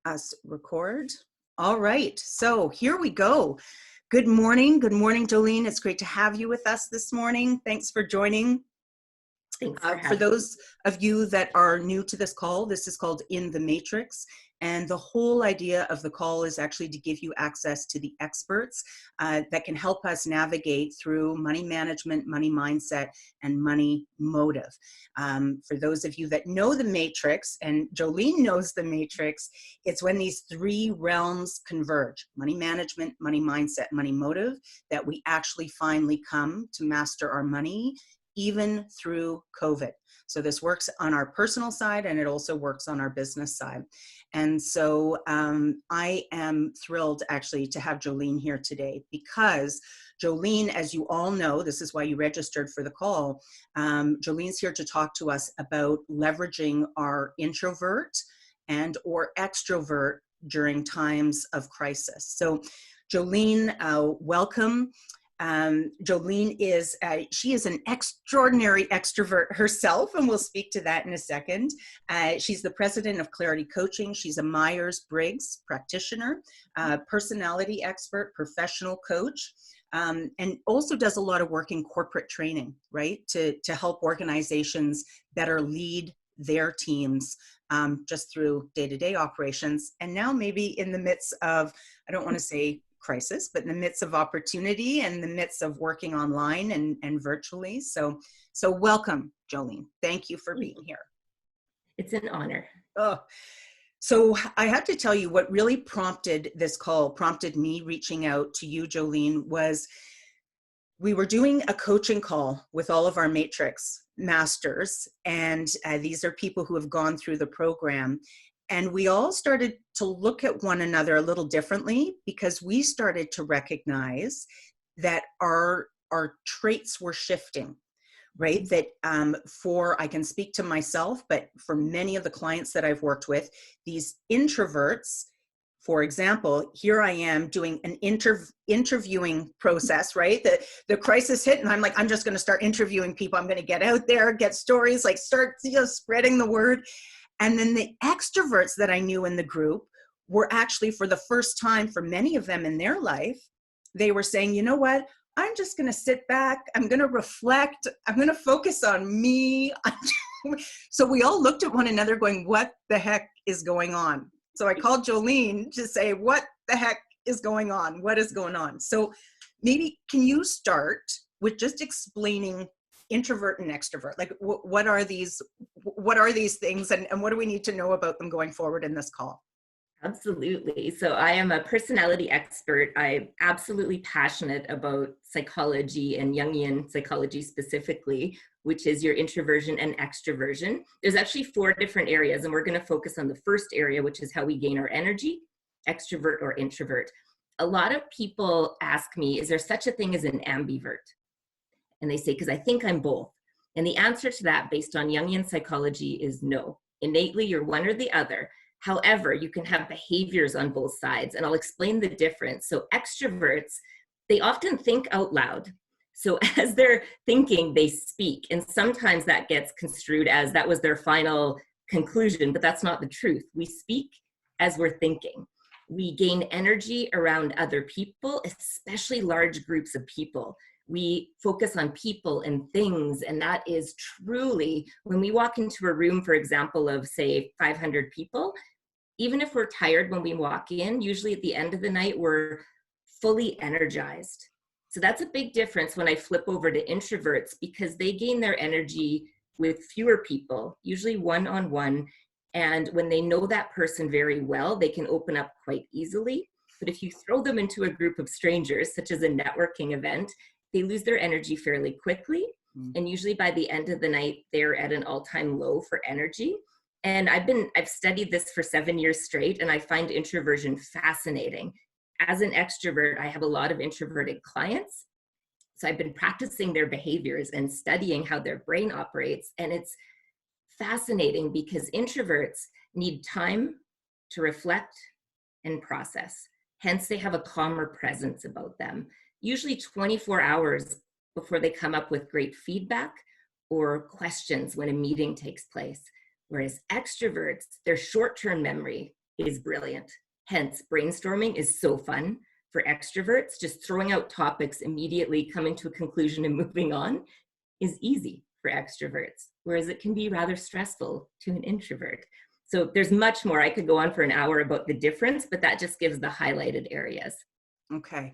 Us record. All right, so here we go. Good morning. Good morning, Jolene. It's great to have you with us this morning. Thanks for joining. Thanks for For having me. those of you that are new to this call, this is called In the Matrix. And the whole idea of the call is actually to give you access to the experts that can help us navigate through money management, money mindset, and money motive. For those of you that know the matrix, and Jolene knows the matrix, it's when these three realms converge: money management, money mindset, money motive, that we actually finally come to master our money, even through COVID. So this works on our personal side, and it also works on our business side. And so I am thrilled actually to have Jolene here today, because Jolene, as you all know, this is why you registered for the call, Jolene's here to talk to us about leveraging our introvert and or extrovert during times of crisis. So Jolene, welcome. Jolene is, she is an extraordinary extrovert herself, and we'll speak to that in a second. She's the president of Clarity Coaching. She's a Myers-Briggs Practitioner, personality expert, professional coach, and also does a lot of work in corporate training, right? To help organizations better lead their teams just through day-to-day operations. And now maybe in the midst of, I don't want to say crisis, but in the midst of opportunity and the midst of working online and virtually. So welcome, Jolene. Thank you for being here. It's an honor. Oh, so I have to tell you what really prompted this call, prompted me reaching out to you, Jolene, was we were doing a coaching call with all of our Matrix masters. And these are people who have gone through the program. And we all started to look at one another a little differently, because we started to recognize that our traits were shifting, right? That I can speak to myself, but for many of the clients that I've worked with, these introverts, for example, here I am doing an interviewing process, right? The crisis hit, and I'm like, I'm just going to start interviewing people. I'm going to get out there, get stories, like start spreading the word. And then the extroverts that I knew in the group were actually, for the first time for many of them in their life, they were saying, you know what? I'm just going to sit back. I'm going to reflect. I'm going to focus on me. So we all looked at one another going, what the heck is going on? So I called Jolene to say, what the heck is going on? What is going on? So maybe can you start with just explaining introvert and extrovert? Like, what are these things, and what do we need to know about them going forward in this call? Absolutely. So I am a personality expert. I'm absolutely passionate about psychology and Jungian psychology specifically, which is your introversion and extroversion. There's actually 4 different areas, and we're going to focus on the first area, which is how we gain our energy, extrovert or introvert. A lot of people ask me, is there such a thing as an ambivert? And they say, because I think I'm both. And the answer to that, based on Jungian psychology, is no. Innately, you're one or the other. However, you can have behaviors on both sides, and I'll explain the difference. So extroverts, they often think out loud. So as they're thinking, they speak. And sometimes that gets construed as that was their final conclusion, but that's not the truth. We speak as we're thinking. We gain energy around other people, especially large groups of people. We focus on people and things, and that is truly, when we walk into a room, for example, of say 500 people, even if we're tired when we walk in, usually at the end of the night, we're fully energized. So that's a big difference when I flip over to introverts, because they gain their energy with fewer people, usually one-on-one. And when they know that person very well, they can open up quite easily. But if you throw them into a group of strangers, such as a networking event, they lose their energy fairly quickly. And usually by the end of the night, they're at an all-time low for energy. And I've studied this for 7 years straight, and I find introversion fascinating. As an extrovert, I have a lot of introverted clients. So I've been practicing their behaviors and studying how their brain operates. And it's fascinating because introverts need time to reflect and process. Hence, they have a calmer presence about them. Usually 24 hours before they come up with great feedback or questions when a meeting takes place. Whereas extroverts, their short-term memory is brilliant. Hence, brainstorming is so fun for extroverts. Just throwing out topics immediately, coming to a conclusion and moving on is easy for extroverts, whereas it can be rather stressful to an introvert. So there's much more. I could go on for an hour about the difference, but that just gives the highlighted areas. Okay.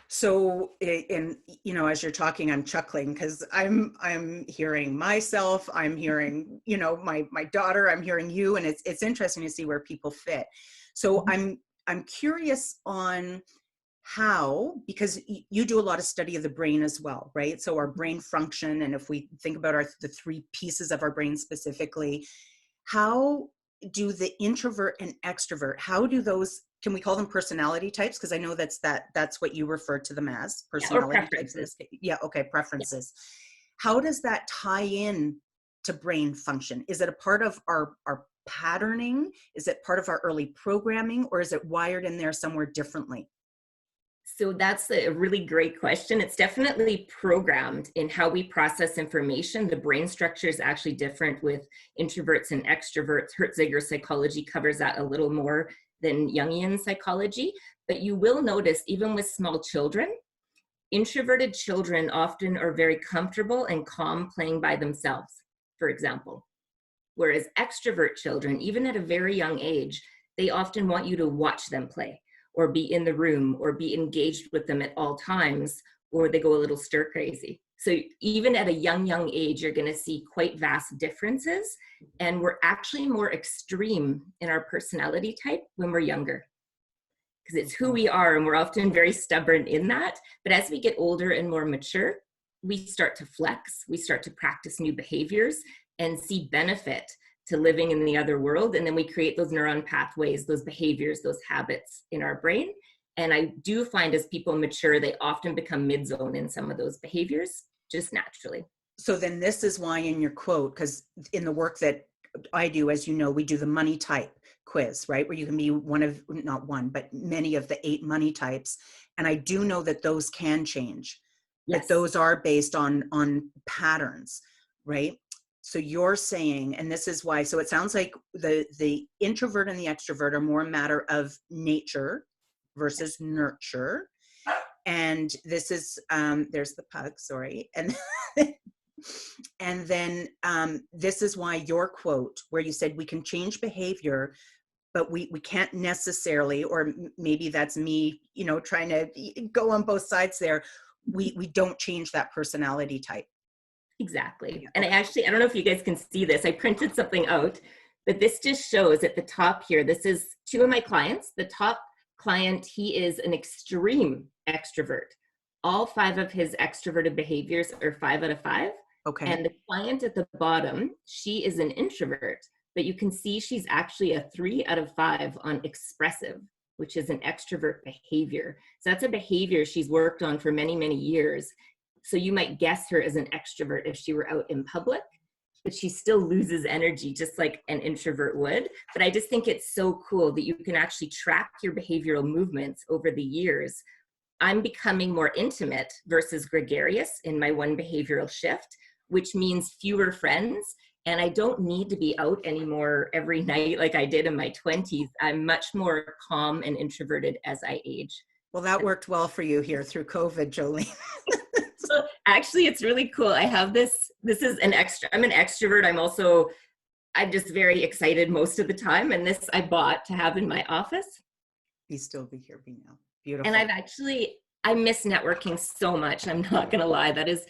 So, and as you're talking, I'm chuckling because I'm hearing myself, I'm hearing, my daughter, I'm hearing you, and it's interesting to see where people fit. So I'm curious on how, because you do a lot of study of the brain as well, right? So our brain function, and if we think about the three pieces of our brain specifically, how do the introvert and extrovert, how do those, can we call them personality types? Because I know that's what you refer to them as, personality types. Yeah, okay, preferences. Yeah. How does that tie in to brain function? Is it a part of our patterning? Is it part of our early programming, or is it wired in there somewhere differently? So that's a really great question. It's definitely programmed in how we process information. The brain structure is actually different with introverts and extroverts. Hertziger psychology covers that a little more than Jungian psychology. But you will notice, even with small children, introverted children often are very comfortable and calm playing by themselves, for example. Whereas extrovert children, even at a very young age, they often want you to watch them play, or be in the room, or be engaged with them at all times, or they go a little stir crazy. So even at a young age, you're going to see quite vast differences. And we're actually more extreme in our personality type when we're younger, because it's who we are, and we're often very stubborn in that. But as we get older and more mature, we start to flex, we start to practice new behaviors and see benefit to living in the other world. And then we create those neuron pathways, those behaviors, those habits in our brain. And I do find as people mature, they often become mid-zone in some of those behaviors, just naturally. So then this is why in your quote, because in the work that I do, as you know, we do the money type quiz, right? Where you can be not one, but many of the 8 money types. And I do know that those can change. Yes. But those are based on patterns, right? So you're saying, and this is why, so it sounds like the introvert and the extrovert are more a matter of nature versus nurture. And this is, there's the pug, sorry. And then this is why your quote, where you said we can change behavior, but we can't necessarily, or maybe that's me, trying to go on both sides there. We don't change that personality type. Exactly. Yeah. And I don't know if you guys can see this. I printed something out, but this just shows at the top here. This is 2 of my clients. The top client, he is an extreme extrovert. All 5 of his extroverted behaviors are 5 out of 5. Okay. And the client at the bottom, she is an introvert, but you can see she's actually a 3 out of 5 on expressive, which is an extrovert behavior. So that's a behavior she's worked on for many, many years. So you might guess her as an extrovert if she were out in public, but she still loses energy just like an introvert would. But I just think it's so cool that you can actually track your behavioral movements over the years. I'm becoming more intimate versus gregarious in my 1 behavioral shift, which means fewer friends. And I don't need to be out anymore every night like I did in my 20s. I'm much more calm and introverted as I age. Well, that worked well for you here through COVID, Jolene. So actually, it's really cool. I have this is I'm an extrovert. I'm just very excited most of the time. And this I bought to have in my office. You still be here now. Beautiful. And I miss networking so much. I'm not going to lie. That is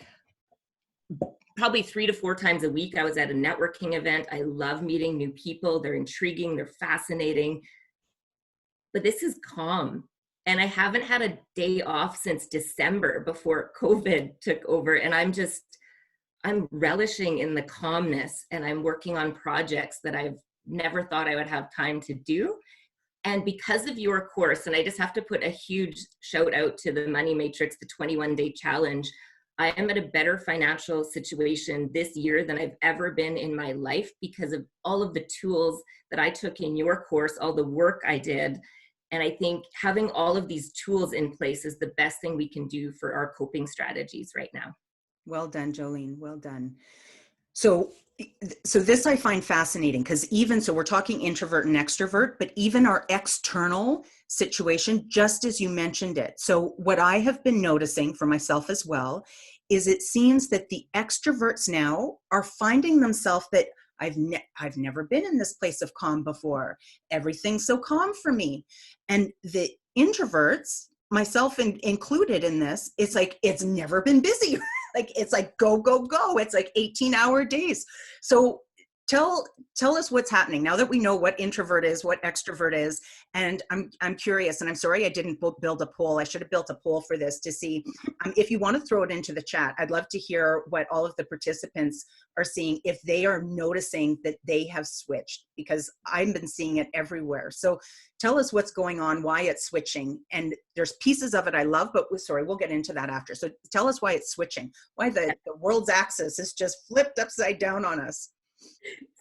probably 3 to 4 times a week. I was at a networking event. I love meeting new people. They're intriguing. They're fascinating. But this is calm. And I haven't had a day off since December before COVID took over. And I'm relishing in the calmness, and I'm working on projects that I've never thought I would have time to do. And because of your course, and I just have to put a huge shout out to the Money Matrix, the 21-day challenge, I am at a better financial situation this year than I've ever been in my life because of all of the tools that I took in your course, all the work I did. And I think having all of these tools in place is the best thing we can do for our coping strategies right now. Well done, Jolene. Well done. So So this I find fascinating because even so, we're talking introvert and extrovert, but even our external situation, just as you mentioned it. So what I have been noticing for myself as well is it seems that the extroverts now are finding themselves that I've never been in this place of calm before. Everything's so calm for me. And the introverts, myself included in this, it's like it's never been busy. Like it's like go go go. It's like 18-hour days. So tell us what's happening now that we know what introvert is, what extrovert is. And I'm curious, and I'm sorry I didn't build a poll. I should have built a poll for this to see if you want to throw it into the chat. I'd love to hear what all of the participants are seeing, if they are noticing that they have switched, because I've been seeing it everywhere. So tell us what's going on, why it's switching. And there's pieces of it I love, but sorry, we'll get into that after. So tell us why it's switching, why the world's axis is just flipped upside down on us.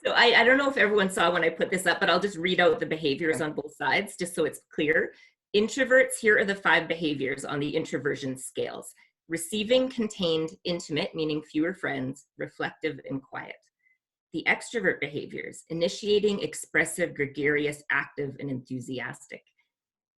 So I don't know if everyone saw when I put this up, but I'll just read out the behaviors on both sides, just so it's clear. Introverts, here are the 5 behaviors on the introversion scales. Receiving, contained, intimate, meaning fewer friends, reflective, and quiet. The extrovert behaviors: initiating, expressive, gregarious, active, and enthusiastic.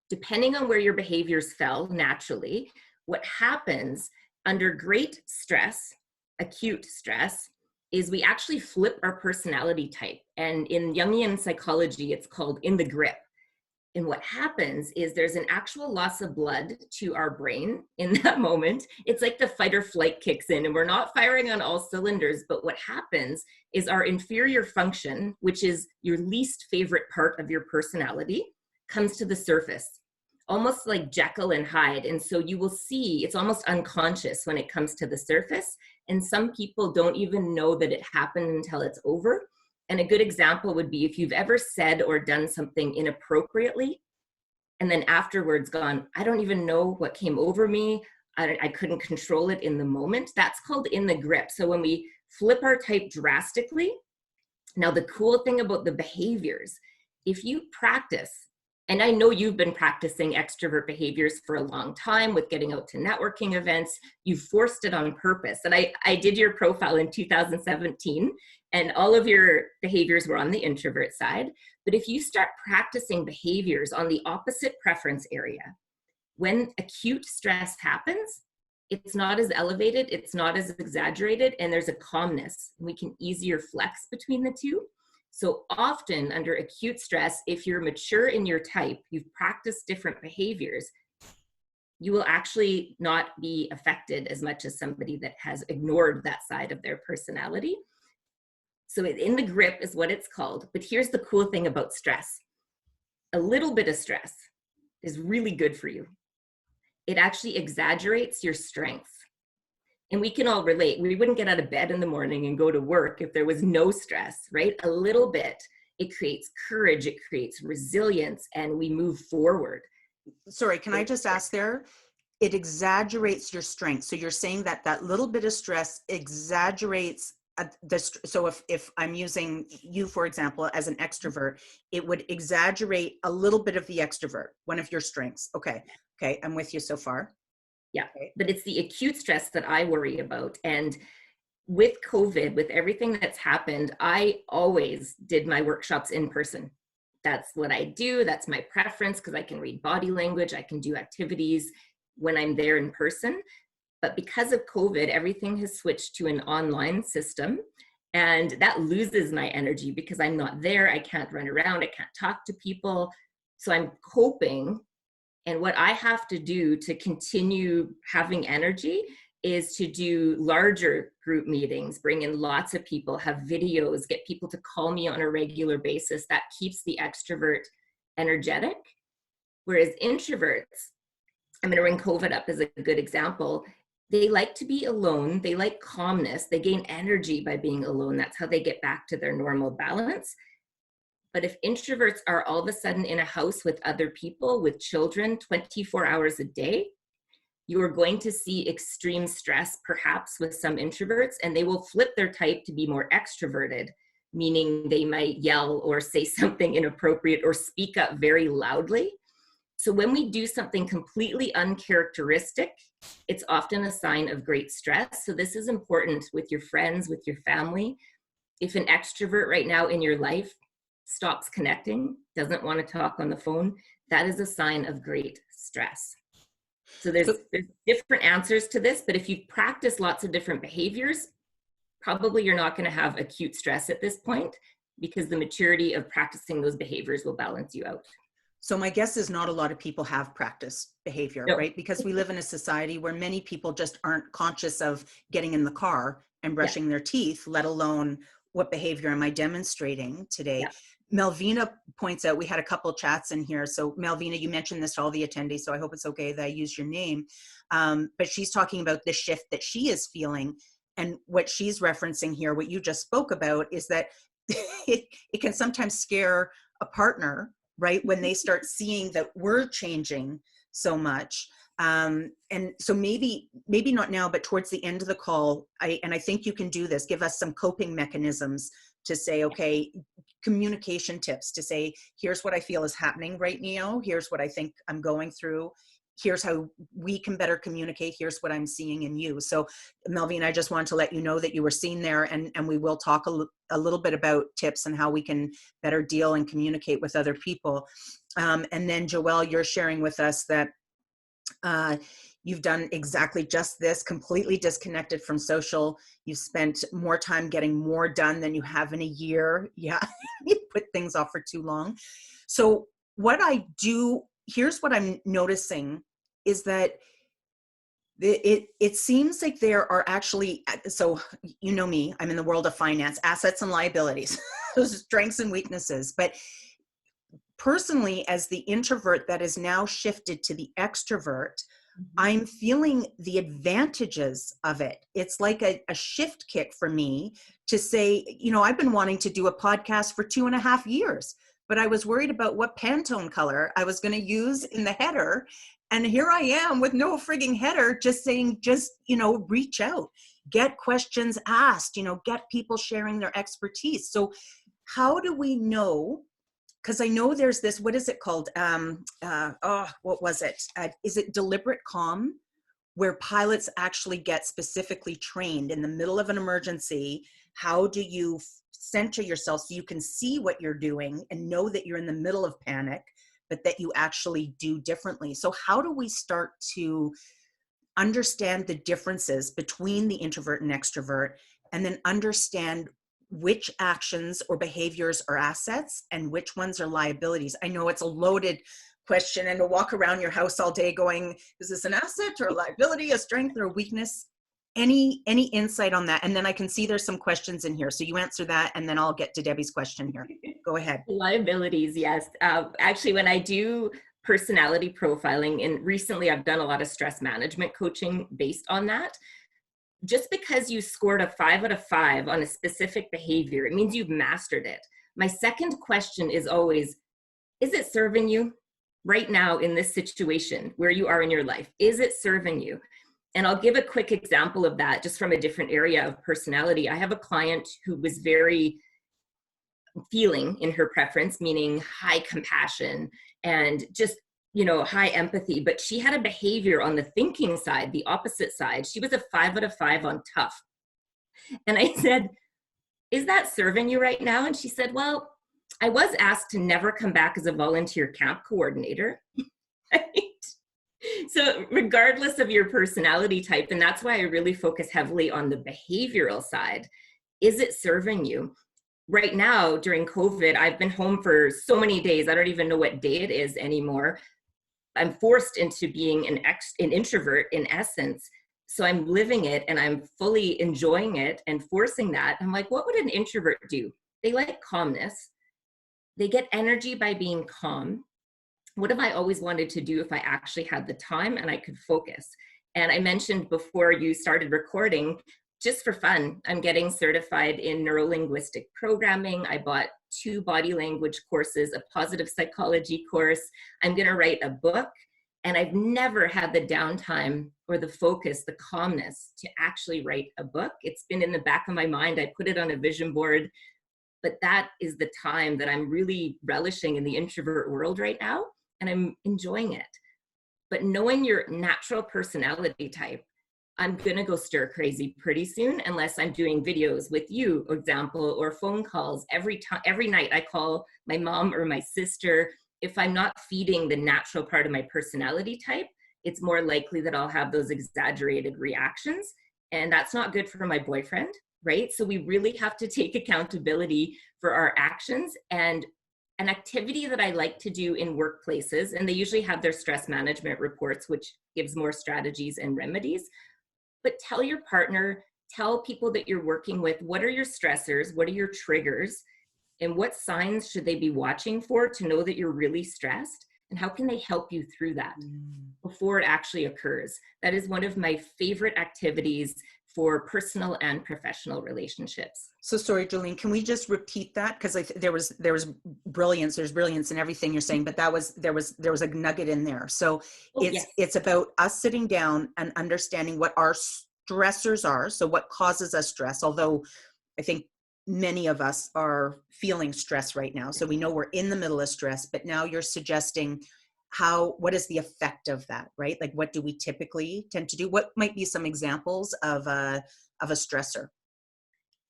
Depending on where your behaviors fell naturally, what happens under great stress, acute stress, is we actually flip our personality type. And in Jungian psychology, it's called in the grip. And what happens is there's an actual loss of blood to our brain in that moment. It's like the fight or flight kicks in, and we're not firing on all cylinders. But what happens is our inferior function, which is your least favorite part of your personality, comes to the surface, almost like Jekyll and Hyde. And so you will see it's almost unconscious when it comes to the surface. And some people don't even know that it happened until it's over. And a good example would be if you've ever said or done something inappropriately, and then afterwards gone, I don't even know what came over me. I couldn't control it in the moment. That's called in the grip. So when we flip our type drastically, now the cool thing about the behaviors, if you practice, and I know you've been practicing extrovert behaviors for a long time with getting out to networking events. You've forced it on purpose. And I did your profile in 2017, and all of your behaviors were on the introvert side. But if you start practicing behaviors on the opposite preference area, when acute stress happens, it's not as elevated, it's not as exaggerated, and there's a calmness. We can easier flex between the two. So often under acute stress, if you're mature in your type, you've practiced different behaviors, you will actually not be affected as much as somebody that has ignored that side of their personality. So in the grip is what it's called. But here's the cool thing about stress. A little bit of stress is really good for you. It actually exaggerates your strengths. And we can all relate. We wouldn't get out of bed in the morning and go to work if there was no stress, right? A little bit. It creates courage, it creates resilience, and we move forward. Sorry, can I just ask there? It exaggerates your strength. So you're saying that that little bit of stress exaggerates so if I'm using you, for example, as an extrovert, it would exaggerate a little bit of the extrovert, one of your strengths. Okay, I'm with you so far. Yeah, but it's the acute stress that I worry about. And with COVID, with everything that's happened, I always did my workshops in person. That's what I do. That's my preference because I can read body language. I can do activities when I'm there in person. But because of COVID, everything has switched to an online system. And that loses my energy because I'm not there. I can't run around. I can't talk to people. So I'm coping. And what I have to do to continue having energy is to do larger group meetings, bring in lots of people, have videos, get people to call me on a regular basis. That keeps the extrovert energetic. Whereas introverts, I'm going to bring COVID up as a good example. They like to be alone. They like calmness. They gain energy by being alone. That's how they get back to their normal balance. But if introverts are all of a sudden in a house with other people, with children, 24 hours a day, you are going to see extreme stress, perhaps with some introverts, and they will flip their type to be more extroverted, meaning they might yell or say something inappropriate or speak up very loudly. So when we do something completely uncharacteristic, it's often a sign of great stress. So this is important with your friends, with your family. If an extrovert right now in your life stops connecting, doesn't want to talk on the phone, that is a sign of great stress. So there's different answers to this, but if you practice lots of different behaviors, probably you're not going to have acute stress at this point, because the maturity of practicing those behaviors will balance you out. So my guess is not a lot of people have practiced behavior, No. right? Because we live in a society where many people just aren't conscious of getting in the car and brushing their teeth, let alone what behavior am I demonstrating today. Yeah. Melvina points out, we had a couple chats in here. So Melvina, you mentioned this to all the attendees, so I hope it's okay that I use your name. But she's talking about the shift that she is feeling. And what she's referencing here, what you just spoke about, is that it can sometimes scare a partner, right? When they start seeing that we're changing so much. And so maybe not now, but towards the end of the call, I think you can do this, give us some coping mechanisms to say, okay, communication tips to say, here's what I feel is happening right now. Here's what I think I'm going through. Here's how we can better communicate. Here's what I'm seeing in you. So Melvin, I just wanted to let you know that you were seen there, and we will talk a little bit about tips and how we can better deal and communicate with other people. And then Joelle, you're sharing with us that you've done exactly just this, completely disconnected from social. You've spent more time getting more done than you have in a year. Yeah, you put things off for too long. So what I do, here's what I'm noticing is that it seems like there are actually, so you know me, I'm in the world of finance, assets and liabilities, those strengths and weaknesses. But personally, as the introvert that is now shifted to the extrovert, I'm feeling the advantages of it. It's like a shift kick for me to say, you know, I've been wanting to do a podcast for 2.5 years, but I was worried about what Pantone color I was going to use in the header. And here I am with no frigging header, just saying, you know, reach out, get questions asked, you know, get people sharing their expertise. So how do we know? Because I know there's this, what is it called? What was it? Is it deliberate calm, where pilots actually get specifically trained in the middle of an emergency? How do you center yourself so you can see what you're doing and know that you're in the middle of panic, but that you actually do differently? So how do we start to understand the differences between the introvert and extrovert, and then understand which actions or behaviors are assets and which ones are liabilities? I know it's a loaded question, and to walk around your house all day going, is this an asset or a liability, a strength or a weakness? Any insight on that? And then I can see there's some questions in here. So you answer that, and then I'll get to Debbie's question here. Go ahead. Liabilities, yes. Actually, when I do personality profiling, and recently I've done a lot of stress management coaching based on that. Just because you scored a 5 out of 5 on a specific behavior, it means you've mastered it. My second question is always, is it serving you right now in this situation where you are in your life? Is it serving you? And I'll give a quick example of that just from a different area of personality. I have a client who was very feeling in her preference, meaning high compassion and just, you know, high empathy, but she had a behavior on the thinking side, the opposite side. She was a 5 out of 5 on tough. And I said, is that serving you right now? And she said, well, I was asked to never come back as a volunteer camp coordinator. Right? So regardless of your personality type, and that's why I really focus heavily on the behavioral side, is it serving you? Right now, during COVID, I've been home for so many days. I don't even know what day it is anymore. I'm forced into being an introvert in essence. So I'm living it and I'm fully enjoying it and forcing that. I'm like, what would an introvert do? They like calmness. They get energy by being calm. What have I always wanted to do if I actually had the time and I could focus? And I mentioned before you started recording, just for fun, I'm getting certified in neuro-linguistic programming. I bought 2 body language courses, a positive psychology course. I'm going to write a book, and I've never had the downtime or the focus, the calmness to actually write a book. It's been in the back of my mind. I put it on a vision board, but that is the time that I'm really relishing in the introvert world right now, and I'm enjoying it. But knowing your natural personality type, I'm going to go stir crazy pretty soon unless I'm doing videos with you, for example, or phone calls. Every night I call my mom or my sister. If I'm not feeding the natural part of my personality type, it's more likely that I'll have those exaggerated reactions. And that's not good for my boyfriend, right? So we really have to take accountability for our actions. And an activity that I like to do in workplaces, and they usually have their stress management reports, which gives more strategies and remedies. But tell your partner, tell people that you're working with, what are your stressors? What are your triggers? And what signs should they be watching for to know that you're really stressed? And how can they help you through that before it actually occurs? That is one of my favorite activities for personal and professional relationships. So sorry, Jolene, can we just repeat that? Because there was brilliance. There's brilliance in everything you're saying, but there was a nugget in there. So it's about us sitting down and understanding what our stressors are. So what causes us stress? Although I think many of us are feeling stress right now, so we know we're in the middle of stress. But now you're suggesting what is the effect of that, right? Like, what do we typically tend to do? What might be some examples of a stressor?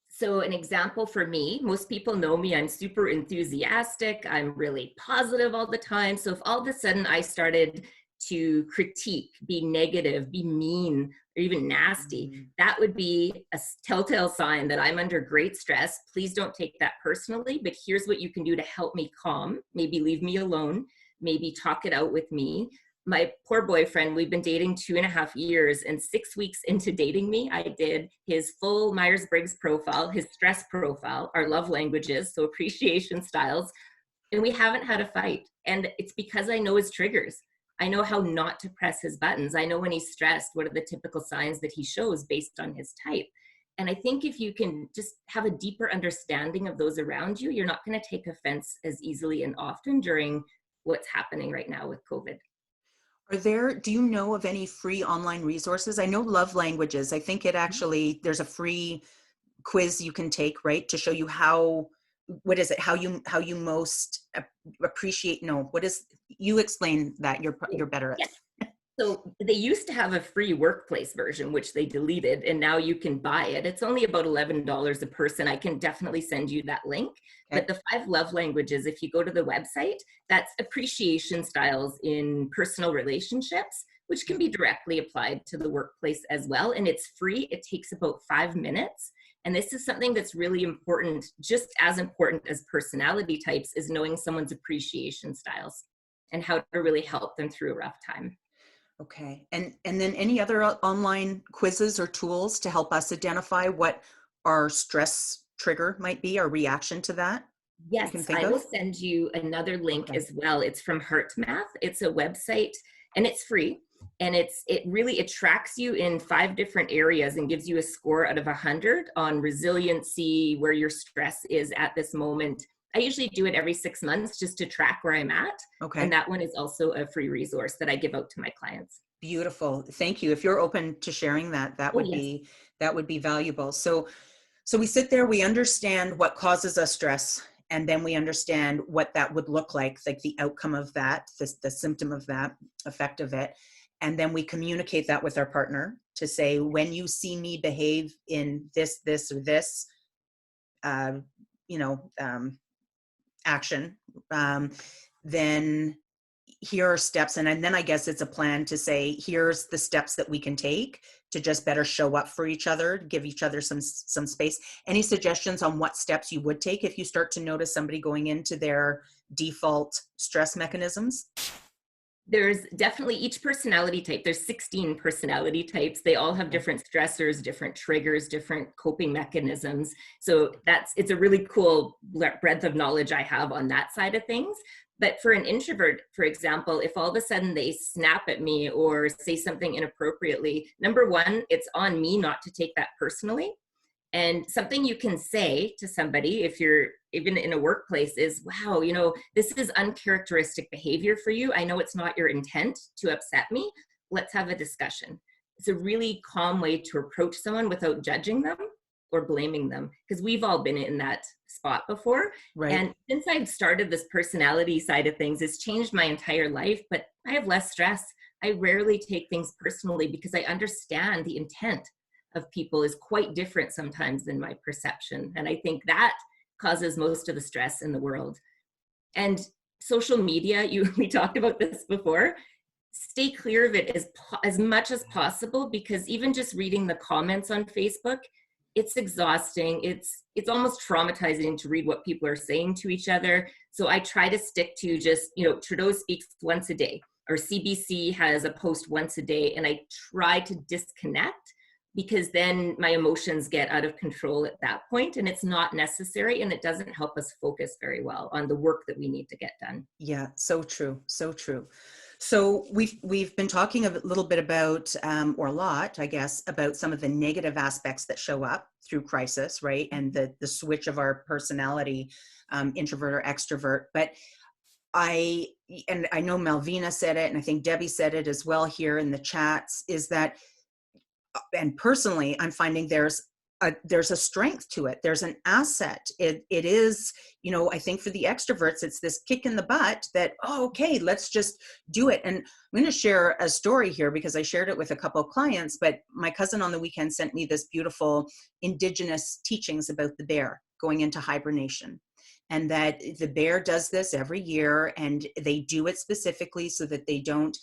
So an example for me, most people know me, I'm super enthusiastic, I'm really positive all the time. So if all of a sudden I started to critique, be negative, be mean, or even nasty, that would be a telltale sign that I'm under great stress. Please don't take that personally, but here's what you can do to help me calm. Maybe leave me alone, maybe talk it out with me. My poor boyfriend, we've been dating 2.5 years, and 6 weeks into dating me, I did his full Myers-Briggs profile, his stress profile, our love languages, so appreciation styles, and we haven't had a fight. And it's because I know his triggers. I know how not to press his buttons. I know when he's stressed, what are the typical signs that he shows based on his type. And I think if you can just have a deeper understanding of those around you, you're not going to take offense as easily and often during what's happening right now with COVID. Do you know of any free online resources? I know love languages. I think there's a free quiz you can take, right? To show you how you most appreciate, you explain that, you're better at. Yes. So they used to have a free workplace version, which they deleted, and now you can buy it. It's only about $11 a person. I can definitely send you that link. Okay. But the 5 love languages, if you go to the website, that's appreciation styles in personal relationships, which can be directly applied to the workplace as well. And it's free. It takes about 5 minutes. And this is something that's really important, just as important as personality types, is knowing someone's appreciation styles and how to really help them through a rough time. Okay. And then any other online quizzes or tools to help us identify what our stress trigger might be, our reaction to that? Yes, I will send you another link as well. It's from HeartMath. It's a website and it's free. And it tracks you in 5 different areas and gives you a score out of 100 on resiliency, where your stress is at this moment. I usually do it every 6 months just to track where I'm at. Okay. And that one is also a free resource that I give out to my clients. Beautiful. Thank you. If you're open to sharing that would be valuable. So we sit there, we understand what causes us stress, and then we understand what that would look like the outcome of that, the symptom of that, effect of it. And then we communicate that with our partner to say, when you see me behave in this, or this, action, then here are steps. And then I guess it's a plan to say, here's the steps that we can take to just better show up for each other, give each other some space. Any suggestions on what steps you would take if you start to notice somebody going into their default stress mechanisms? There's definitely each personality type. There's 16 personality types. They all have different stressors, different triggers, different coping mechanisms. So it's a really cool breadth of knowledge I have on that side of things. But for an introvert, for example, if all of a sudden they snap at me or say something inappropriately, number one, it's on me not to take that personally. And something you can say to somebody, if you're even in a workplace, is, wow, this is uncharacteristic behavior for you. I know it's not your intent to upset me. Let's have a discussion. It's a really calm way to approach someone without judging them or blaming them, because we've all been in that spot before. Right. And since I've started this personality side of things, it's changed my entire life, but I have less stress. I rarely take things personally because I understand the intent of people is quite different sometimes than my perception. And I think that causes most of the stress in the world. And social media, we talked about this before, stay clear of it as much as possible, because even just reading the comments on Facebook, it's exhausting. It's almost traumatizing to read what people are saying to each other. So I try to stick to just, Trudeau speaks once a day, or CBC has a post once a day, and I try to disconnect, because then my emotions get out of control at that point, and it's not necessary, and it doesn't help us focus very well on the work that we need to get done. Yeah, so true, so true. So we've been talking a little bit about, or a lot, I guess, about some of the negative aspects that show up through crisis, right? And the switch of our personality, introvert or extrovert. But I know Malvina said it, and I think Debbie said it as well here in the chats, is that, and personally, I'm finding there's a strength to it. There's an asset. It is, I think for the extroverts, it's this kick in the butt that, oh, okay, let's just do it. And I'm going to share a story here because I shared it with a couple of clients, but my cousin on the weekend sent me this beautiful indigenous teachings about the bear going into hibernation. And that the bear does this every year, and they do it specifically so that they don't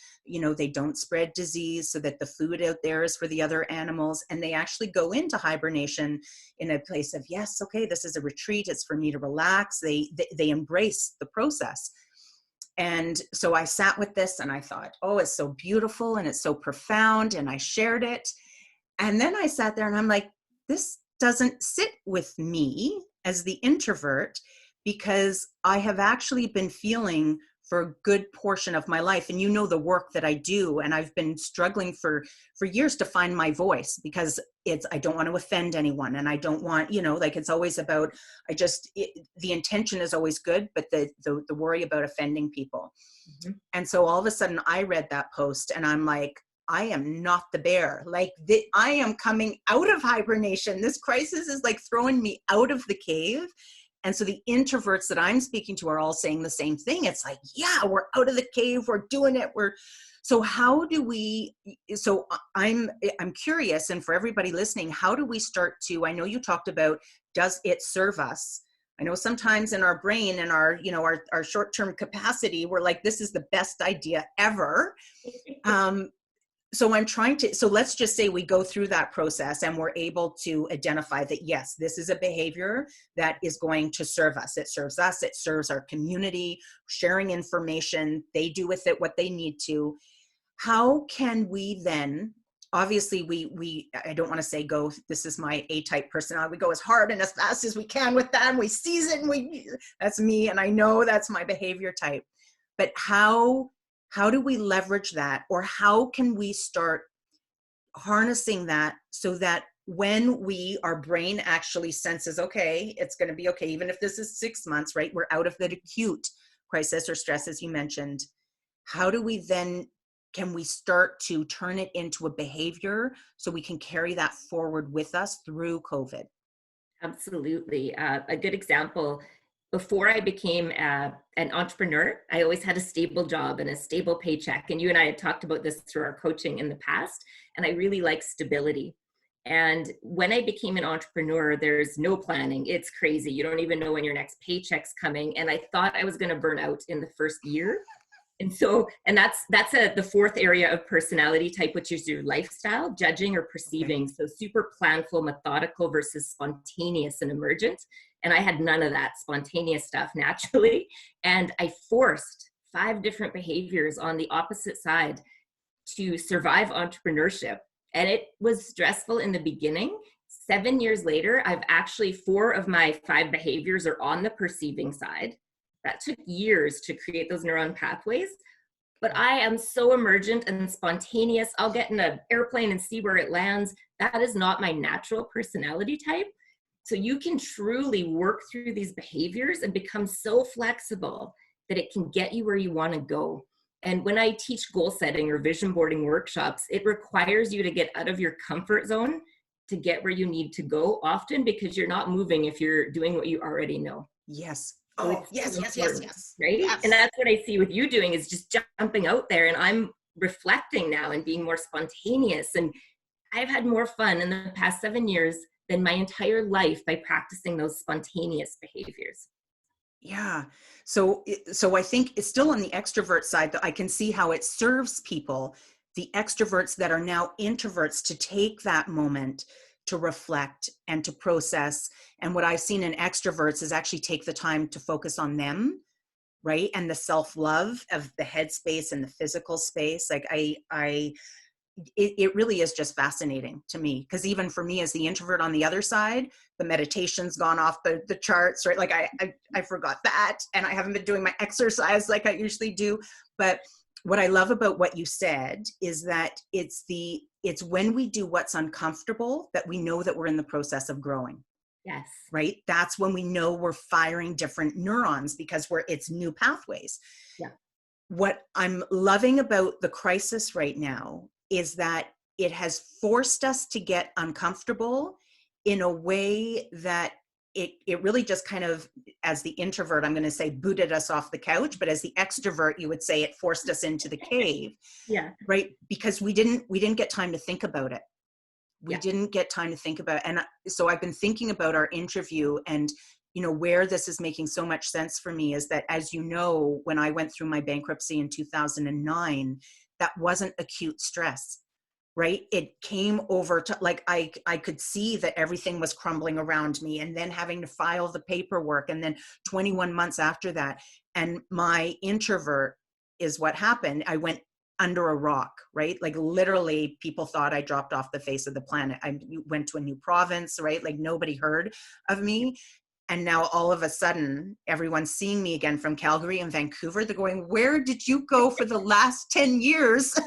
spread disease, so that the food out there is for the other animals. And they actually go into hibernation in a place of, yes, okay, this is a retreat. It's for me to relax. They embrace the process. And so I sat with this and I thought, oh, it's so beautiful and it's so profound. And I shared it. And then I sat there and I'm like, this doesn't sit with me as the introvert, because I have actually been feeling for a good portion of my life. And the work that I do, and I've been struggling for years to find my voice, because I don't want to offend anyone. And I don't want, it's always about, the intention is always good, but the worry about offending people. Mm-hmm. And so all of a sudden I read that post and I'm like, I am not the bear. I am coming out of hibernation. This crisis is like throwing me out of the cave. And so the introverts that I'm speaking to are all saying the same thing. It's like, yeah, we're out of the cave. We're doing it. So how do we, so I'm curious, and for everybody listening, how do we start to, I know you talked about, does it serve us? I know sometimes in our brain and our short-term capacity, we're like, this is the best idea ever. So let's just say we go through that process and we're able to identify that, yes, this is a behavior that is going to serve us. It serves us, it serves our community, sharing information, they do with it what they need to. How can we then, obviously I don't want to say go, this is my A-type personality, we go as hard and as fast as we can with that, and we seize it, and that's me, and I know that's my behavior type. But how do we leverage that, or how can we start harnessing that so that when our brain actually senses, okay, it's going to be okay, even if this is 6 months, right? We're out of the acute crisis or stress, as you mentioned. How do we then, can we start to turn it into a behavior so we can carry that forward with us through COVID? Absolutely. A good example, before I became an entrepreneur, I always had a stable job and a stable paycheck. And you and I had talked about this through our coaching in the past, and I really like stability. And when I became an entrepreneur, there's no planning. It's crazy. You don't even know when your next paycheck's coming. And I thought I was going to burn out in the first year. And so, and that's the fourth area of personality type, which is your lifestyle, judging or perceiving. So super planful, methodical versus spontaneous and emergent. And I had none of that spontaneous stuff naturally. And I forced 5 different behaviors on the opposite side to survive entrepreneurship. And it was stressful in the beginning. 7 years later, I've actually 4 of my 5 behaviors are on the perceiving side. That took years to create those neuron pathways. But I am so emergent and spontaneous. I'll get in an airplane and see where it lands. That is not my natural personality type. So you can truly work through these behaviors and become so flexible that it can get you where you want to go. And when I teach goal setting or vision boarding workshops, it requires you to get out of your comfort zone to get where you need to go, often because you're not moving if you're doing what you already know. Yes. So yes. Right? Yes. And that's what I see with you doing, is just jumping out there. And I'm reflecting now and being more spontaneous. And I've had more fun in the past 7 years than my entire life by practicing those spontaneous behaviors. Yeah. So I think it's still on the extrovert side that I can see how it serves people, the extroverts that are now introverts, to take that moment to reflect and to process. And what I've seen in extroverts is actually take the time to focus on them, right? And the self-love of the headspace and the physical space. Like it really is just fascinating to me, because even for me as the introvert on the other side, the meditation's gone off the charts, right? Like I forgot that, and I haven't been doing my exercise like I usually do. But what I love about what you said is that it's when we do what's uncomfortable that we know that we're in the process of growing. Yes. Right? That's when we know we're firing different neurons, because it's new pathways. Yeah. What I'm loving about the crisis right now is that it has forced us to get uncomfortable in a way that it really just kind of, as the introvert, I'm going to say, booted us off the couch, but as the extrovert, you would say it forced us into the cave. Yeah. Right? Because we didn't get time to think about it. We Yeah. didn't get time to think about it. And so I've been thinking about our interview, and where this is making so much sense for me is that, as you know, when I went through my bankruptcy in 2009, that wasn't acute stress, right? It came over to, like, I could see that everything was crumbling around me, and then having to file the paperwork, and then 21 months after that. And my introvert is what happened. I went under a rock, right? Like literally people thought I dropped off the face of the planet. I went to a new province, right? Like nobody heard of me. And now all of a sudden, everyone's seeing me again from Calgary and Vancouver. They're going, where did you go for the last 10 years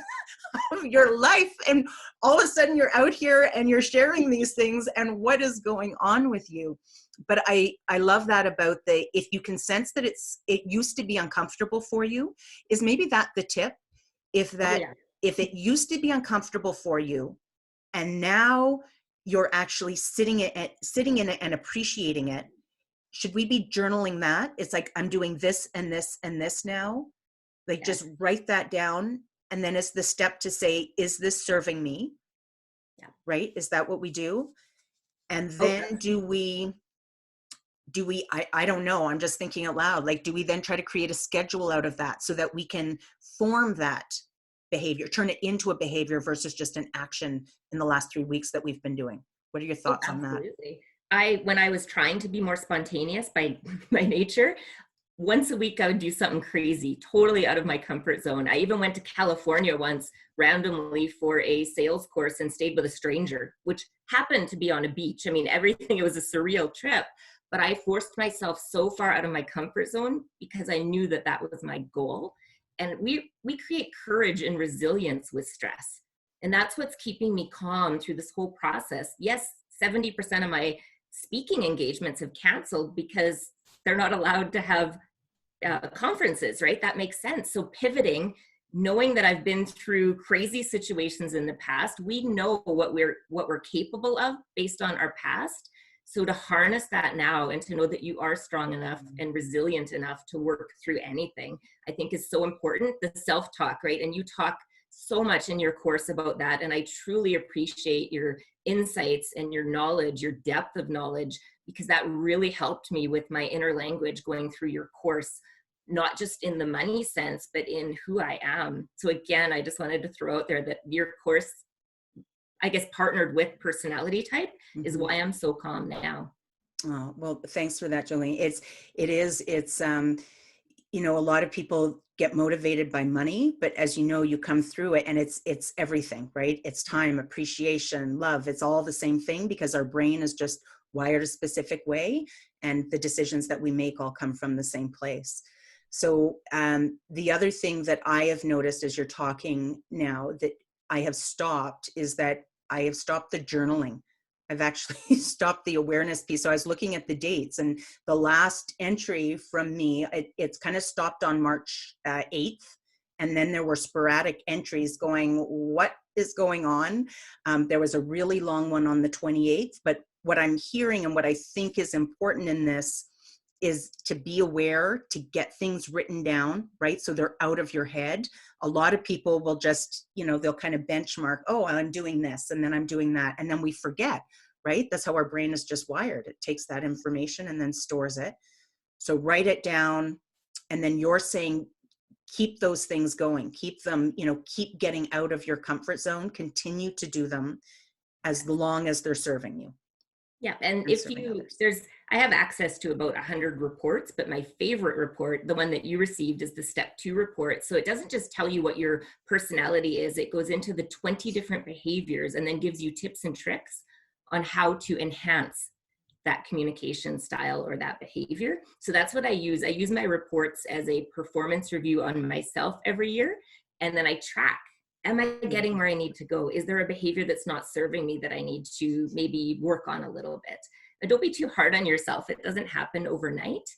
of your life? And all of a sudden you're out here and you're sharing these things, and what is going on with you? But I love that about if you can sense that it used to be uncomfortable for you, is maybe that the tip? If it used to be uncomfortable for you, and now you're actually sitting in it and appreciating it, should we be journaling that? It's like, I'm doing this and this and this now. Like, Yes. just write that down. And then it's the step to say, is this serving me? Yeah. Right? Is that what we do? And then I don't know, I'm just thinking out loud. Like, do we then try to create a schedule out of that so that we can form that behavior, turn it into a behavior versus just an action in the last 3 weeks that we've been doing? What are your thoughts on that? Absolutely. When I was trying to be more spontaneous by nature, once a week I would do something crazy, totally out of my comfort zone. I even went to California once randomly for a sales course and stayed with a stranger, which happened to be on a beach. I mean, everything, it was a surreal trip, but I forced myself so far out of my comfort zone because I knew that that was my goal. And we create courage and resilience with stress. And that's what's keeping me calm through this whole process. Yes, 70% of my speaking engagements have canceled because they're not allowed to have conferences, right? That makes sense. So pivoting, knowing that I've been through crazy situations in the past, we know what we're capable of based on our past. So to harness that now and to know that you are strong enough and resilient enough to work through anything, I think is so important. The self-talk, right? And you talk so much in your course about that. And I truly appreciate your insights and your knowledge, your depth of knowledge, because that really helped me with my inner language going through your course, not just in the money sense, but in who I am. So again, I just wanted to throw out there that your course, I guess, partnered with personality type is why I'm so calm now. Oh, well, thanks for that, Jolene. It's a lot of people get motivated by money, but as you know, you come through it and it's everything, right? It's time, appreciation, love. It's all the same thing because our brain is just wired a specific way, and the decisions that we make all come from the same place. So the other thing that I have noticed as you're talking now that I have stopped is that I have stopped the journaling. I've actually stopped the awareness piece. So I was looking at the dates, and the last entry from me, it's kind of stopped on March 8th. And then there were sporadic entries going, what is going on? There was a really long one on the 28th. But what I'm hearing and what I think is important in this is to be aware, to get things written down, right? So they're out of your head. A lot of people will just, they'll kind of benchmark, oh, I'm doing this and then I'm doing that. And then we forget, right? That's how our brain is just wired. It takes that information and then stores it. So write it down. And then you're saying, keep those things going, keep them, keep getting out of your comfort zone, continue to do them as long as they're serving you. Yeah, and if you, I have access to about 100 reports, but my favorite report, the one that you received, is the step 2 report. So it doesn't just tell you what your personality is, it goes into the 20 different behaviors and then gives you tips and tricks on how to enhance that communication style or that behavior. So that's what I use. I use my reports as a performance review on myself every year. And then I track, am I getting where I need to go? Is there a behavior that's not serving me that I need to maybe work on a little bit? And don't be too hard on yourself. It doesn't happen overnight,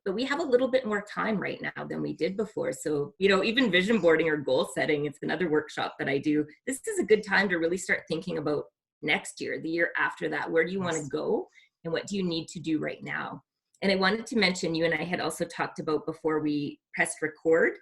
but we have a little bit more time right now than we did before. So, even vision boarding or goal setting, it's another workshop that I do. This is a good time to really start thinking about next year, the year after that. Where do you want to go? And what do you need to do right now? And I wanted to mention, you and I had also talked about before we pressed record,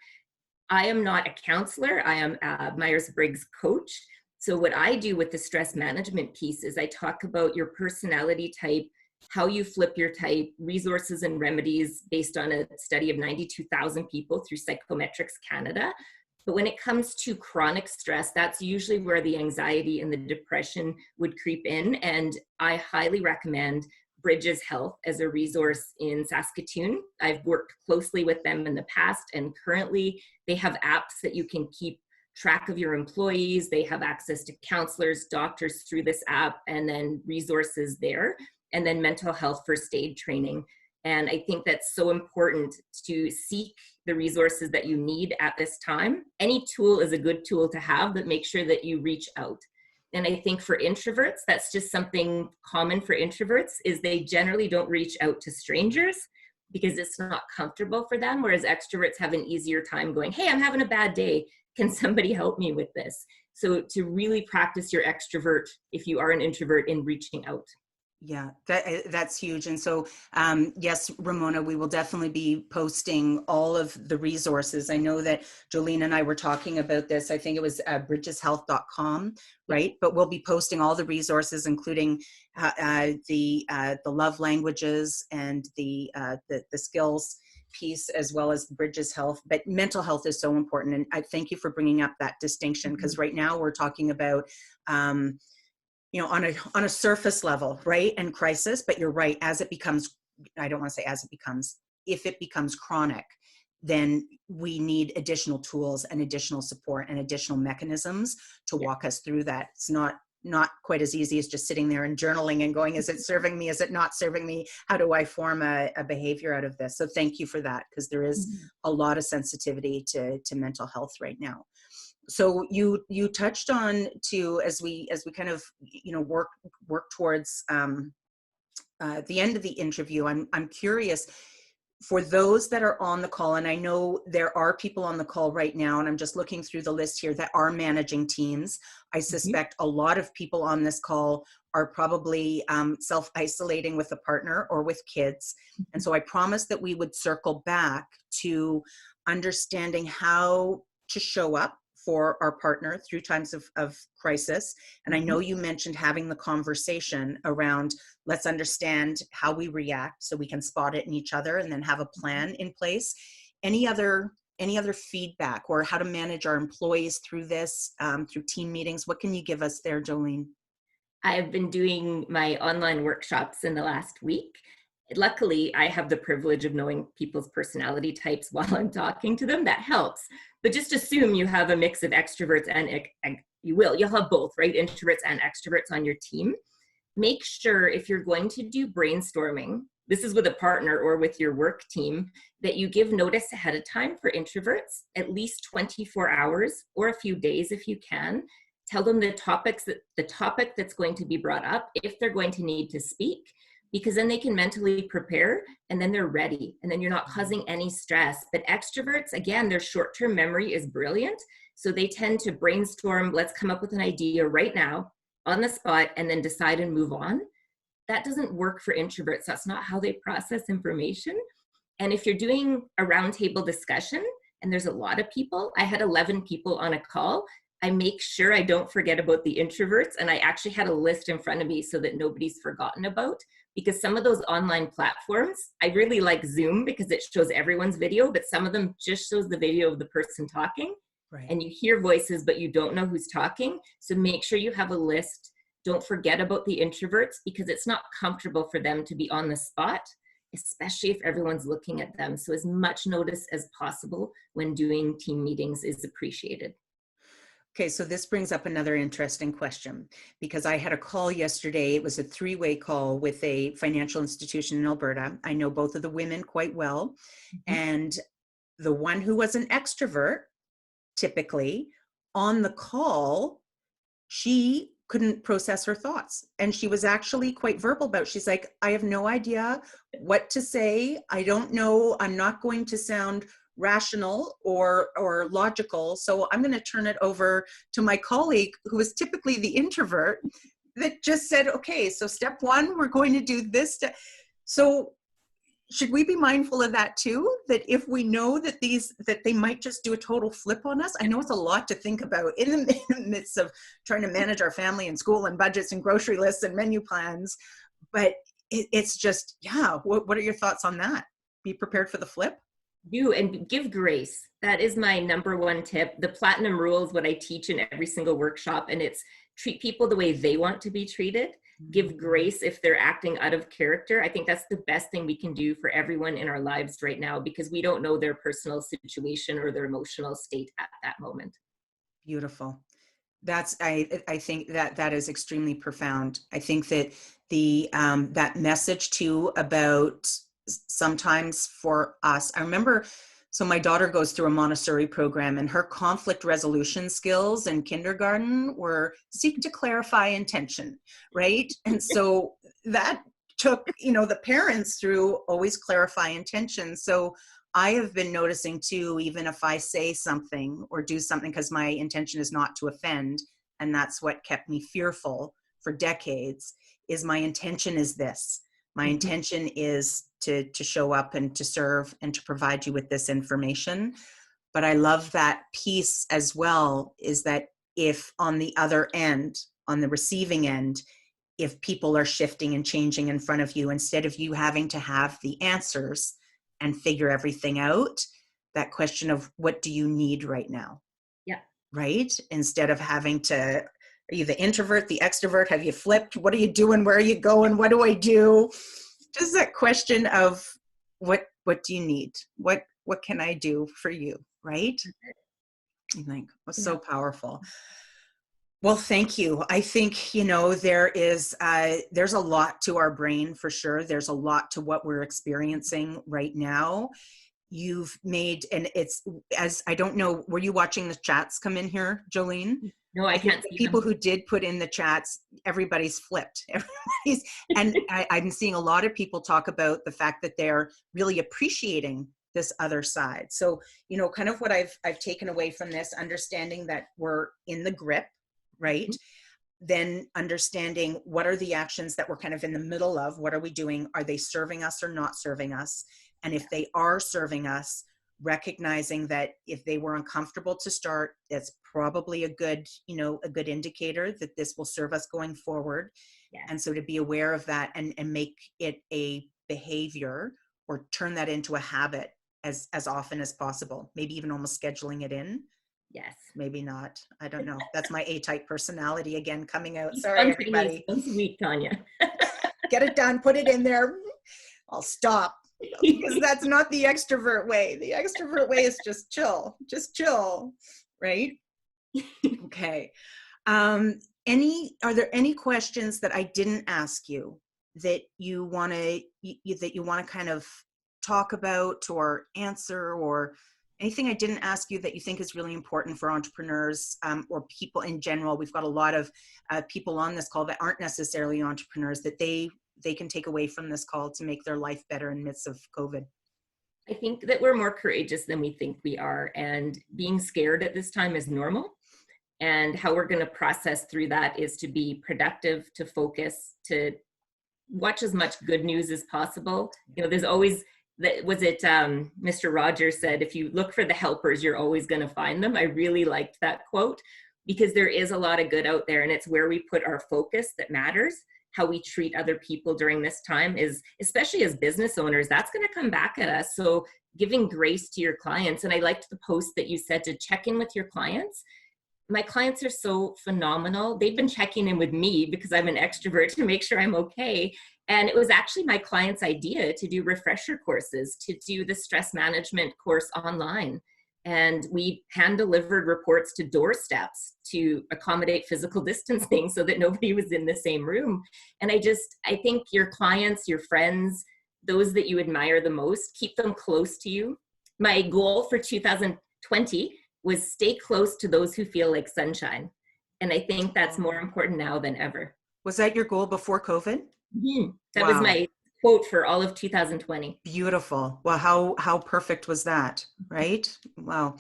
I am not a counselor. I am a Myers-Briggs coach. So what I do with the stress management piece is I talk about your personality type, how you flip your type, resources and remedies based on a study of 92,000 people through Psychometrics Canada. But when it comes to chronic stress, that's usually where the anxiety and the depression would creep in. And I highly recommend Bridges Health as a resource in Saskatoon. I've worked closely with them in the past, and currently they have apps that you can keep track of your employees. They have access to counselors, doctors through this app, and then resources there, and then mental health first aid training. And I think that's so important to seek the resources that you need at this time. Any tool is a good tool to have, but make sure that you reach out. And I think for introverts, that's just something common for introverts, is they generally don't reach out to strangers because it's not comfortable for them, whereas extroverts have an easier time going, hey, I'm having a bad day. Can somebody help me with this? So to really practice your extrovert, if you are an introvert, in reaching out. Yeah, that's huge. And so, yes, Ramona, we will definitely be posting all of the resources. I know that Jolene and I were talking about this. I think it was bridgeshealth.com, right? But we'll be posting all the resources, including the love languages and the skills piece, as well as Bridges Health. But mental health is so important. And I thank you for bringing up that distinction, because right now we're talking about on a surface level, right? And crisis, but you're right, as it becomes, I don't want to say as it becomes, if it becomes chronic, then we need additional tools and additional support and additional mechanisms to walk us through that. It's not quite as easy as just sitting there and journaling and going, is it serving me? Is it not serving me? How do I form a behavior out of this? So thank you for that, because there is a lot of sensitivity to mental health right now. So you touched on too, as we kind of work towards the end of the interview. I'm curious, for those that are on the call, and I know there are people on the call right now, and I'm just looking through the list here that are managing teams. I suspect a lot of people on this call are probably self-isolating with a partner or with kids. And so I promised that we would circle back to understanding how to show up for our partner through times of crisis. And I know you mentioned having the conversation around, let's understand how we react so we can spot it in each other and then have a plan in place. Any other feedback, or how to manage our employees through this, through team meetings? What can you give us there, Jolene? I've been doing my online workshops in the last week. Luckily, I have the privilege of knowing people's personality types while I'm talking to them. That helps. But just assume you have a mix of extroverts and you'll have both, right? Introverts and extroverts on your team. Make sure, if you're going to do brainstorming, this is with a partner or with your work team, that you give notice ahead of time for introverts, at least 24 hours or a few days if you can. Tell them the topic that's going to be brought up, if they're going to need to speak, because then they can mentally prepare and then they're ready, and then you're not causing any stress. But extroverts, again, their short-term memory is brilliant. So they tend to brainstorm, let's come up with an idea right now on the spot, and then decide and move on. that doesn't work for introverts. That's not how they process information. And if you're doing a roundtable discussion and there's a lot of people, I had 11 people on a call, I make sure I don't forget about the introverts. And I actually had a list in front of me so that nobody's forgotten about, because some of those online platforms, I really like Zoom because it shows everyone's video, but some of them just shows the video of the person talking. Right. And you hear voices, but you don't know who's talking. So make sure you have a list. Don't forget about the introverts, because it's not comfortable for them to be on the spot, especially if everyone's looking at them. So as much notice as possible when doing team meetings is appreciated. Okay, so this brings up another interesting question, because I had a call yesterday. It was a three-way call with a financial institution in Alberta. I know both of the women quite well. And the one who was an extrovert, typically, on the call, she couldn't process her thoughts. And she was actually quite verbal about it. She's like, I have no idea what to say. I don't know. I'm not going to sound rational or logical. So I'm going to turn it over to my colleague, who is typically the introvert, that just said, okay, so step one, we're going to do this. So should we be mindful of that too? That if we know that that they might just do a total flip on us? I know it's a lot to think about in the midst of trying to manage our family and school and budgets and grocery lists and menu plans, but it's just, yeah, what are your thoughts on that? Be prepared for the flip? Do, and give grace. That is my number one tip. The platinum rule is what I teach in every single workshop, and it's treat people the way they want to be treated. Give grace if they're acting out of character. I think that's the best thing we can do for everyone in our lives right now, because we don't know their personal situation or their emotional state at that moment. Beautiful. I think that is extremely profound. I think that that message too about sometimes for us, I remember, so my daughter goes through a Montessori program, and her conflict resolution skills in kindergarten were seek to clarify intention, right? And so that took, the parents through always clarify intention. So I have been noticing too, even if I say something or do something, because my intention is not to offend, and that's what kept me fearful for decades, is my intention is this. My intention is to show up and to serve and to provide you with this information. But I love that piece as well, is that if on the other end, on the receiving end, if people are shifting and changing in front of you, instead of you having to have the answers and figure everything out, that question of what do you need right now? Yeah. Right? Instead of having to, are you the introvert, the extrovert? Have you flipped? What are you doing? Where are you going? What do I do? Just that question of what do you need? What can I do for you? Right? I think it was so powerful. Well, thank you. I think, there's a lot to our brain for sure. There's a lot to what we're experiencing right now. You've made, and it's, as I don't know, were you watching the chats come in here, Jolene? No, I can't see see people them. who did put in the chats. Everybody's flipped. And I'm seeing a lot of people talk about the fact that they're really appreciating this other side. So, kind of what I've taken away from this, understanding that we're in the grip, right? Then understanding what are the actions that we're kind of in the middle of. What are we doing? Are they serving us or not serving us? And if they are serving us, recognizing that if they were uncomfortable to start, that's probably a good indicator that this will serve us going forward. Yeah. And so to be aware of that and make it a behavior, or turn that into a habit as often as possible, maybe even almost scheduling it in. Yes. Maybe not. I don't know. That's my A-type personality again coming out. Sorry, everybody. Sweet, Tanya. Get it done. Put it in there. I'll stop. Because that's not the extrovert way. The extrovert way is just chill, right? Okay. Are there any questions that I didn't ask you that you want to kind of talk about or answer, or anything I didn't ask you that you think is really important for entrepreneurs or people in general? We've got a lot of people on this call that aren't necessarily entrepreneurs, that they can take away from this call to make their life better in the midst of COVID. I think that we're more courageous than we think we are, and being scared at this time is normal. And how we're going to process through that is to be productive, to focus, to watch as much good news as possible. You know, there's always, Mr. Rogers said, if you look for the helpers, you're always going to find them. I really liked that quote, because there is a lot of good out there, and it's where we put our focus that matters. How we treat other people during this time is, especially as business owners, that's going to come back at us. So giving grace to your clients. And I liked the post that you said to check in with your clients. My clients are so phenomenal. They've been checking in with me because I'm an extrovert to make sure I'm okay. And it was actually my client's idea to do refresher courses, to do the stress management course online. And we hand delivered reports to doorsteps to accommodate physical distancing so that nobody was in the same room. And I think your clients, your friends, those that you admire the most, keep them close to you. My goal for 2020 was stay close to those who feel like sunshine. And I think that's more important now than ever. Was that your goal before COVID? Mm-hmm. That was my quote for all of 2020. Beautiful. Well, how perfect was that, right? Wow.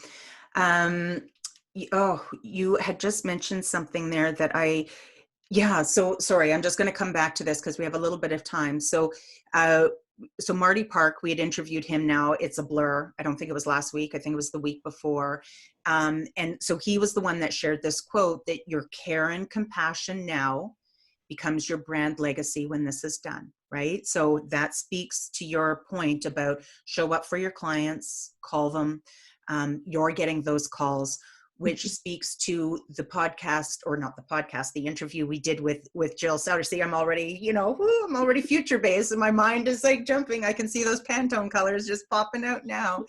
You had just mentioned something there that so sorry, I'm just going to come back to this because we have a little bit of time. So Marty Park, we had interviewed him. Now it's a blur. I don't think it was last week. I think it was the week before. And so he was the one that shared this quote that your care and compassion now becomes your brand legacy when this is done, right? So that speaks to your point about show up for your clients, call them. You're getting those calls, which speaks to the podcast, or not the podcast, the interview we did with Jill Souter. See, I'm already, I'm already future based and my mind is like jumping. I can see those Pantone colors just popping out now.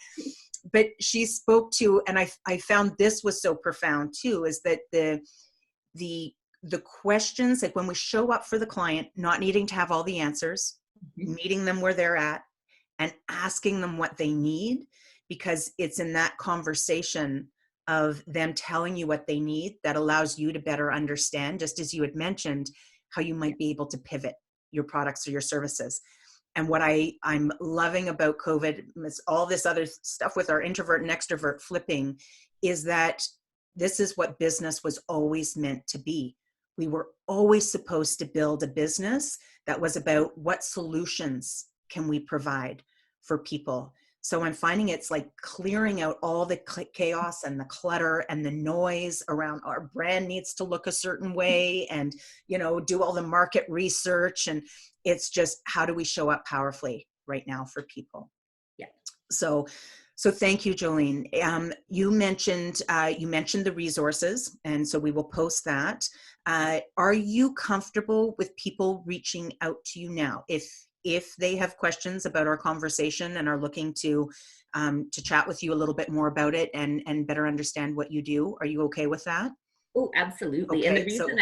But she spoke to, and I found this was so profound too, is that the questions, like when we show up for the client, not needing to have all the answers, meeting them where they're at and asking them what they need, because it's in that conversation of them telling you what they need that allows you to better understand, just as you had mentioned, how you might be able to pivot your products or your services. And what I'm loving about COVID, all this other stuff with our introvert and extrovert flipping, is that this is what business was always meant to be. We were always supposed to build a business that was about what solutions can we provide for people. So I'm finding it's like clearing out all the chaos and the clutter and the noise around our brand needs to look a certain way and, do all the market research. And it's just, how do we show up powerfully right now for people? Yeah. So thank you, Jolene. You mentioned the resources, and so we will post that. Are you comfortable with people reaching out to you now? If they have questions about our conversation and are looking to chat with you a little bit more about it and better understand what you do, are you okay with that? Oh, absolutely. Okay, and the reason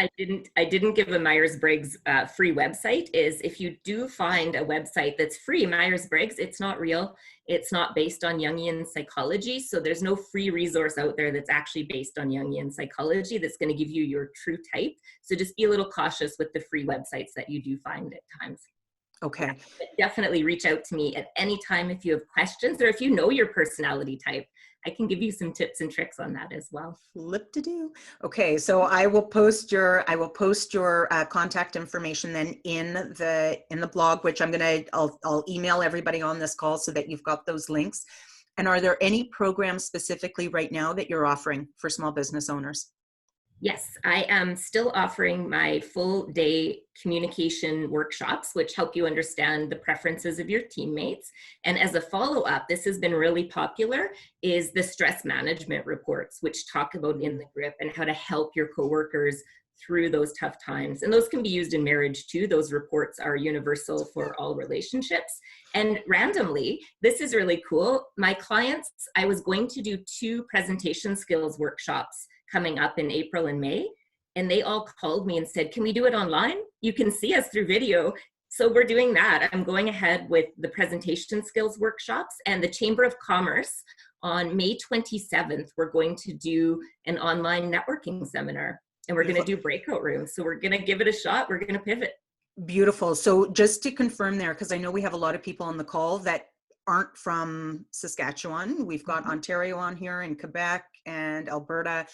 I didn't give a Myers-Briggs free website is if you do find a website that's free, Myers-Briggs, it's not real. It's not based on Jungian psychology. So there's no free resource out there that's actually based on Jungian psychology that's going to give you your true type. So just be a little cautious with the free websites that you do find at times. Okay. Yeah, but definitely reach out to me at any time if you have questions, or if you know your personality type. I can give you some tips and tricks on that as well. Flip-to-do. Okay, so I will post your contact information then in the blog, which I'll email everybody on this call so that you've got those links. And are there any programs specifically right now that you're offering for small business owners? Yes, I am still offering my full day communication workshops, which help you understand the preferences of your teammates. And as a follow-up, this has been really popular, is the stress management reports, which talk about in the grip and how to help your coworkers through those tough times. And those can be used in marriage too. Those reports are universal for all relationships. And randomly, this is really cool. My clients, I was going to do 2 presentation skills workshops coming up in April and May. And they all called me and said, can we do it online? You can see us through video. So we're doing that. I'm going ahead with the presentation skills workshops, and the Chamber of Commerce on May 27th, we're going to do an online networking seminar, and we're going to do breakout rooms. So we're going to give it a shot. We're going to pivot. Beautiful. So just to confirm there, because I know we have a lot of people on the call that aren't from Saskatchewan. We've got Ontario on here and Quebec and Alberta.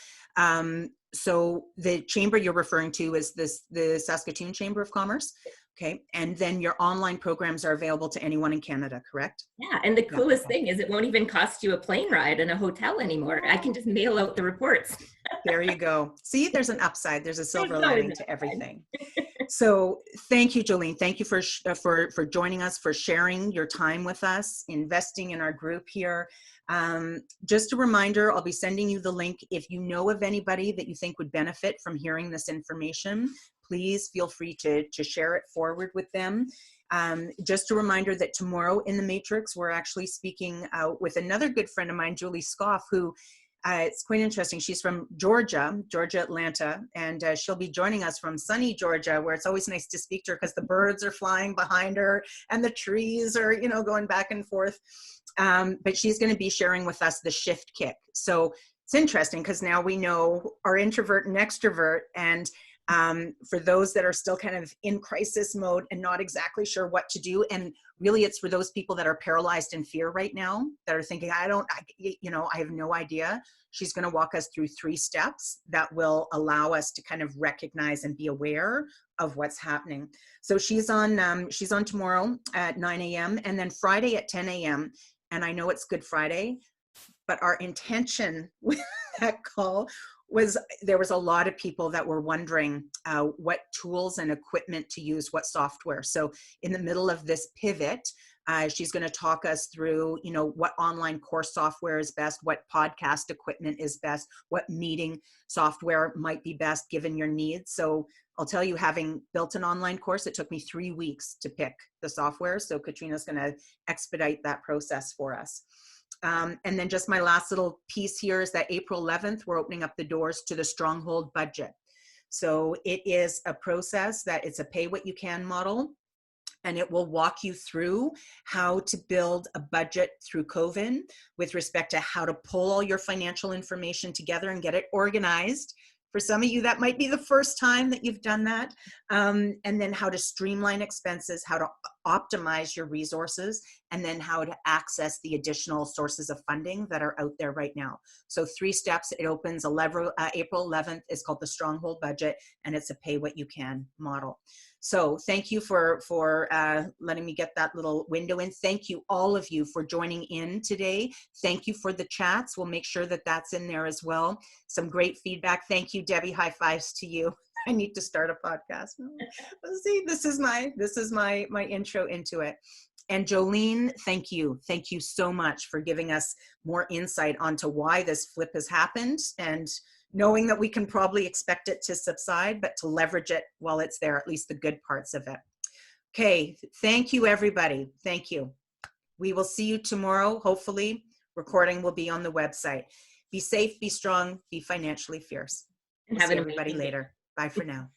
So the chamber you're referring to is the Saskatoon Chamber of Commerce. Okay. And then your online programs are available to anyone in Canada, correct? Yeah, and the Yeah. coolest thing is it won't even cost you a plane ride and a hotel anymore. I can just mail out the reports. There you go. See, there's an upside. There's a silver There's always lining an to upside. everything. So thank you, Jolene. Thank you for joining us, for sharing your time with us, investing in our group here. Just a reminder, I'll be sending you the link. If you know of anybody that you think would benefit from hearing this information, please feel free to share it forward with them. Just a reminder that tomorrow in the Matrix, we're actually speaking with another good friend of mine, Julie Scoff, who it's quite interesting. She's from Georgia, Atlanta, and she'll be joining us from sunny Georgia, where it's always nice to speak to her because the birds are flying behind her and the trees are, you know, going back and forth. But she's going to be sharing with us the shift kick. So it's interesting because now we know our introvert and extrovert, and for those that are still kind of in crisis mode and not exactly sure what to do. And really it's for those people that are paralyzed in fear right now, that are thinking, I have no idea. She's going to walk us through 3 steps that will allow us to kind of recognize and be aware of what's happening. So she's on tomorrow at 9 a.m. and then Friday at 10 a.m. And I know it's Good Friday, but our intention with that call was there was a lot of people that were wondering what tools and equipment to use, what software. So in the middle of this pivot, she's going to talk us through, you know, what online course software is best, what podcast equipment is best, what meeting software might be best given your needs. So I'll tell you, having built an online course, it took me 3 weeks to pick the software. So Katrina's going to expedite that process for us. And then just my last little piece here is that April 11th, we're opening up the doors to the Stronghold budget. So it is a process that it's a pay what you can model, and it will walk you through how to build a budget through COVID with respect to how to pull all your financial information together and get it organized. For some of you, that might be the first time that you've done that. And then how to streamline expenses, how to optimize your resources, and then how to access the additional sources of funding that are out there right now. So 3 steps. It opens April 11th. It's called the Stronghold Budget, and it's a pay what you can model. So thank you for letting me get that little window in. Thank you, all of you, for joining in today. Thank you for the chats. We'll make sure that that's in there as well. Some great feedback. Thank you, Debbie. High fives to you. I need to start a podcast. See, this is my intro into it. And Jolene, thank you. Thank you so much for giving us more insight onto why this flip has happened, and knowing that we can probably expect it to subside, but to leverage it while it's there, at least the good parts of it. Okay, thank you, everybody. Thank you. We will see you tomorrow. Hopefully, recording will be on the website. Be safe, be strong, be financially fierce. We'll see everybody later. Bye for now.